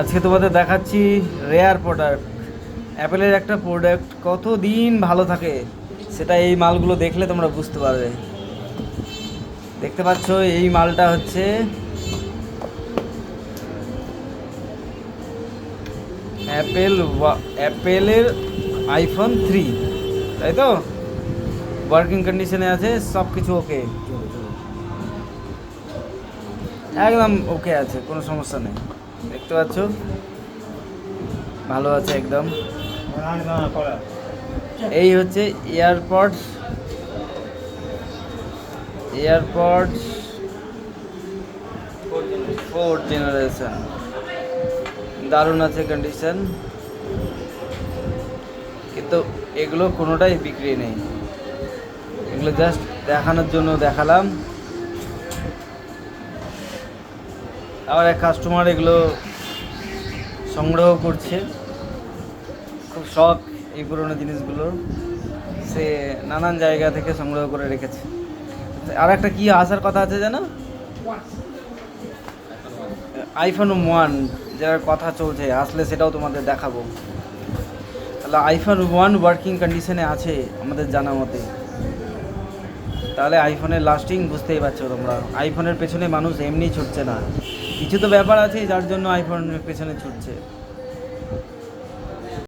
আজকে তোমাদের দেখাচ্ছি রেয়ার প্রোডাক্ট। অ্যাপেলের একটা প্রোডাক্ট কতদিন ভালো থাকে সেটা এই মালগুলো দেখলে তোমরা বুঝতে পারবে। দেখতে পাচ্ছ এই মালটা হচ্ছে অ্যাপেলের আইফোন 3, তাই তো? ওয়ার্কিং কন্ডিশনে আছে, সব কিছু ওকে, একদম ওকে আছে, কোনো সমস্যা নেই। দেখতে পাচ্ছ ভালো আছে একদম। এই হচ্ছে এয়ারপডস এয়ারপডস 4 জেনারেশন, দারুণ আছে কন্ডিশন, কিন্তু এগুলো কোনোটাই বিক্রি নেই, এগুলো জাস্ট দেখানোর জন্য দেখালাম। আবার এক কাস্টমার এগুলো সংগ্রহ করছে, খুব শখ এই পুরোনো জিনিসগুলো, সে নানান জায়গা থেকে সংগ্রহ করে রেখেছে। আর একটা কি আসার কথা আছে জানো, আইফোন 1 যার কথা চলছে, আসলে সেটাও তোমাদের দেখাবো। তাহলে আইফোন 1 ওয়ার্কিং কন্ডিশনে আছে আমাদের জানা মতে, তাহলে আইফোনের লাস্টিং বুঝতেই পারছো তোমরা। আইফোনের পেছনে মানুষ এমনি ছুটছে না, কিছু তো ব্যাপার আছে যার জন্য আইফোনের পেছনে ছুটছে।